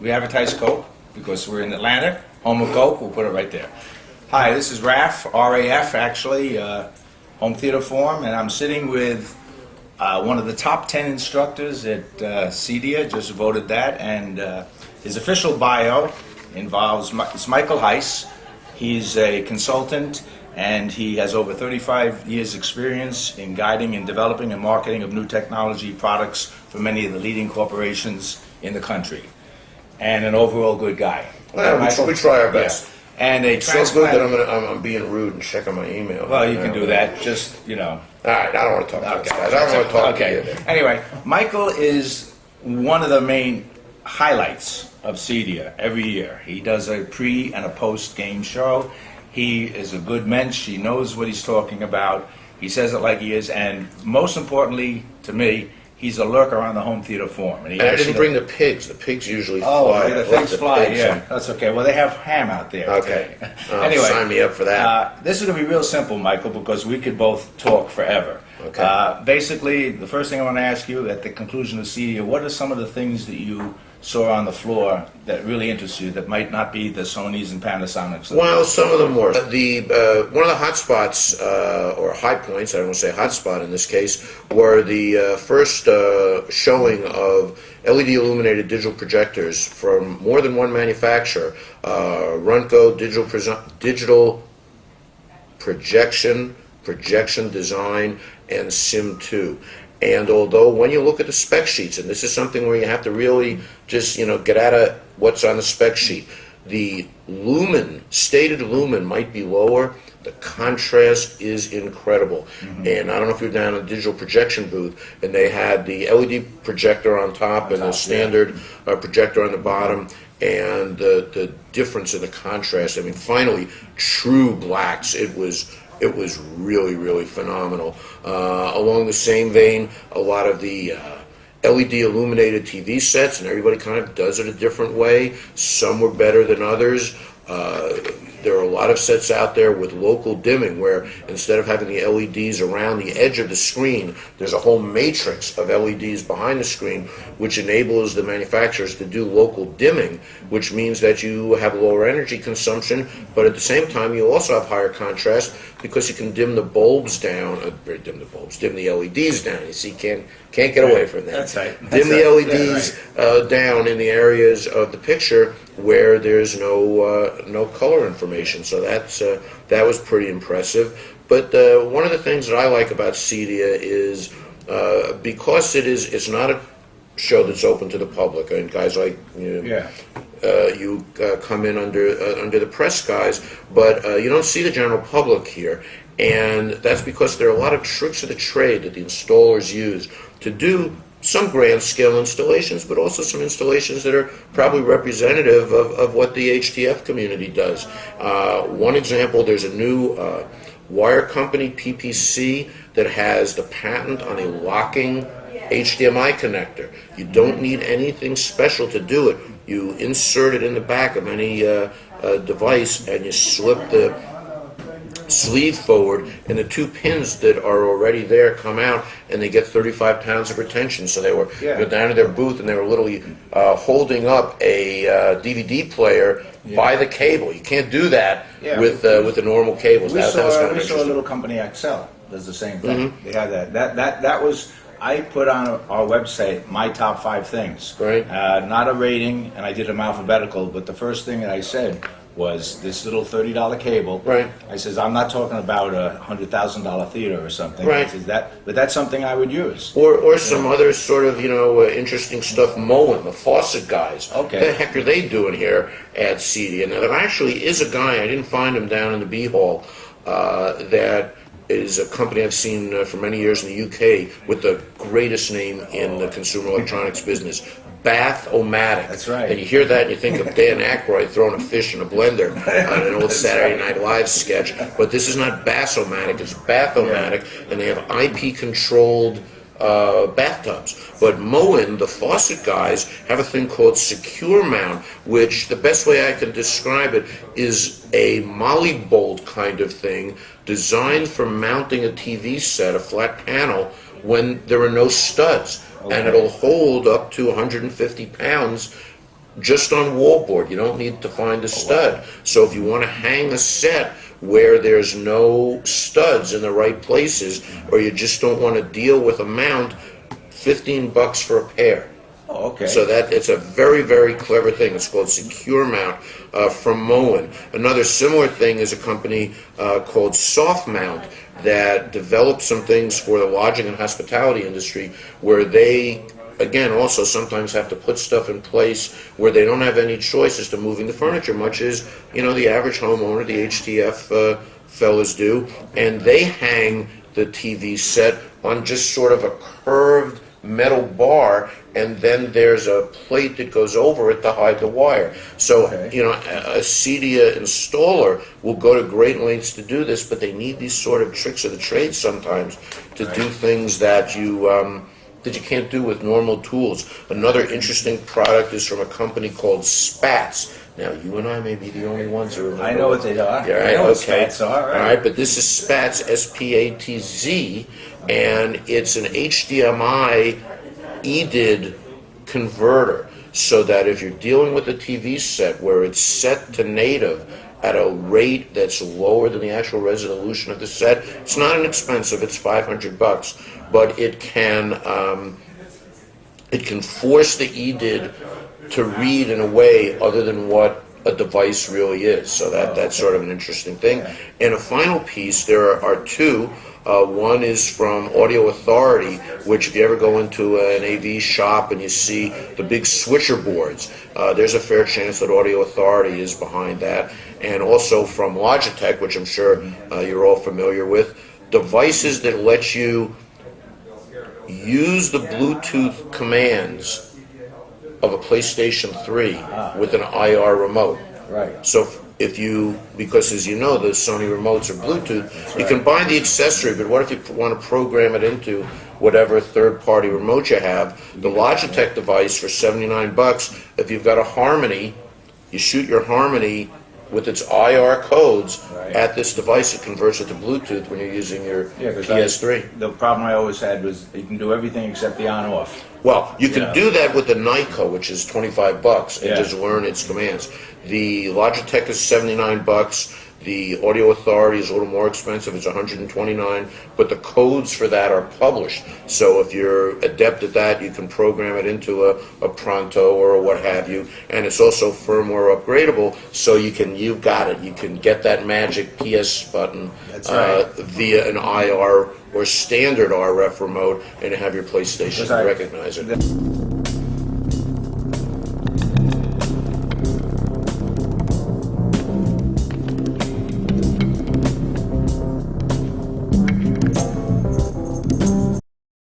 We advertise Coke because we're in Atlanta, home of Coke. We'll put it right there. Hi, this is RAF, R-A-F actually, Home Theater Forum, and I'm sitting with one of the top 10 instructors at CEDIA, just voted that, and his official bio involves it's Michael Heiss. He's a consultant, and he has over 35 years experience in guiding and developing and marketing of new technology products for many of the leading corporations in the country, and an overall good guy. Well, we try our best. Yeah. And a It's so good transplant. that I'm being rude and checking my email. Well, you can do that. Just All right, I don't want to talk to this guy. I don't want to talk to you. Anyway, Michael is one of the main highlights of CEDIA every year. He does a pre and a post game show. He is a good mensch. He knows what he's talking about. He says it like he is, and most importantly to me, he's a lurker on the Home Theater Forum. And I didn't bring the pigs. The pigs usually Oh, fly. the I left pigs the fly. pigs Yeah, in. that's okay. Well, they have ham out there. Okay. Anyway, Sign me up for that. this is going to be real simple, Michael, because we could both talk forever. Okay. Basically, the first thing I want to ask you at the conclusion of CEDIA, what are some of the things that you saw on the floor that really interest you that might not be the Sonys and Panasonics? Well, some of them were. One of the hot spots, or high points, I don't want to say hot spot in this case, were the first showing of LED illuminated digital projectors from more than one manufacturer. Runco Digital Projection Design, and Sim2. And although when you look at the spec sheets, and this is something where you have to really just, get out of what's on the spec sheet, the stated lumen might be lower, the contrast is incredible. Mm-hmm. And I don't know if you're down in the digital projection booth, and they had the LED projector on top and the standard projector on the bottom, and the difference in the contrast. I mean, finally, true blacks. It was really, really phenomenal. Along the same vein, a lot of the LED illuminated TV sets, and everybody kind of does it a different way. Some were better than others. There are a lot of sets out there with local dimming where instead of having the LEDs around the edge of the screen, there's a whole matrix of LEDs behind the screen, which enables the manufacturers to do local dimming, which means that you have lower energy consumption, but at the same time you also have higher contrast because you can dim the bulbs down, dim the LEDs down. You see, can't get away from that. That's right. Dim the LEDs down in the areas of the picture where there's no color information. So that was pretty impressive. But one of the things that I like about CEDIA is because it's not a show that's open to the public, and guys like you come in under the press guys, but you don't see the general public here. And that's because there are a lot of tricks of the trade that the installers use to do some grand scale installations, but also some installations that are probably representative of what the HTF community does. One example, there's a new wire company, PPC, that has the patent on a locking HDMI connector. You don't need anything special to do it. You insert it in the back of any device, and you slip the sleeve forward, and the two pins that are already there come out, and they get 35 pounds of retention. So they were go down to their booth, and they were literally holding up a DVD player by the cable. You can't do that with the normal cables. We That was kind of saw a interesting. little company, Excel, does the same thing. They had that. That was, I put on our website my top 5 things. Right. Not a rating, and I did them alphabetical, but the first thing that I said was this little $30 cable. Right. I says, I'm not talking about a $100,000 theater or something. Right. I says, but that's something I would use. Or some other sort of, interesting stuff. Moen, the faucet guys. Okay. What the heck are they doing here at CEDIA? Now, there actually is a guy, I didn't find him down in the B Hall, that is a company I've seen for many years in the UK with the greatest name in the consumer electronics business. Bath-O-Matic. That's right. And you hear that and you think of Dan Aykroyd throwing a fish in a blender on an old Saturday Night Live sketch. But this is not Bass-O-Matic, it's Bath-O-Matic, and they have IP-controlled bathtubs. But Moen, the faucet guys, have a thing called Secure Mount, which the best way I can describe it is a molly bolt kind of thing designed for mounting a TV set, a flat panel, when there are no studs. Okay. And it'll hold up to 150 pounds just on wallboard. You don't need to find a stud. So if you want to hang a set where there's no studs in the right places, or you just don't want to deal with a mount, $15 for a pair. Oh, okay. So that it's a very, very clever thing. It's called Secure Mount from Moen. Another similar thing is a company called Soft Mount that developed some things for the lodging and hospitality industry, where they, again, also sometimes have to put stuff in place where they don't have any choice as to moving the furniture, much as, you know, the average homeowner, the HTF fellas do, and they hang the TV set on just sort of a curved metal bar, and then there's a plate that goes over it to hide the wire. So, Okay. you know, a CEDIA installer will go to great lengths to do this, but they need these sort of tricks of the trade sometimes to do things that you can't do with normal tools. Another interesting product is from a company called Spatz. Now, you and I may be the only ones who remember. I know what they are. Yeah, I right, know what okay. Spatz are, right. All right, but this is Spatz, S-P-A-T-Z, and it's an HDMI EDID converter, so that if you're dealing with a TV set where it's set to native at a rate that's lower than the actual resolution of the set, it's not inexpensive, it's $500, but it can force the EDID to read in a way other than what a device really is. So that's sort of an interesting thing. And a final piece, there are two. One is from Audio Authority, which if you ever go into an AV shop and you see the big switcher boards, there's a fair chance that Audio Authority is behind that. And also from Logitech, which I'm sure you're all familiar with, devices that let you use the Bluetooth commands of a PlayStation 3 with an IR remote. Right. So if you, because as you know, the Sony remotes are Bluetooth, you can buy the accessory, but what if you want to program it into whatever third-party remote you have? The Logitech device for $79, if you've got a Harmony, you shoot your Harmony with its IR codes at this device, it converts it to Bluetooth when you're using your PS3. The problem I always had was you can do everything except the on-off. Well, you can Yeah. do that with the Nyko, which is $25, and Yeah. just learn its commands. The Logitech is $79. The Audio Authority is a little more expensive. It's $129, but the codes for that are published. So if you're adept at that, you can program it into a Pronto or what have you. And it's also firmware upgradable, so you've got it. You can get that magic PS button That's right. via an IR or standard RF remote and have your PlayStation That's right. recognize it.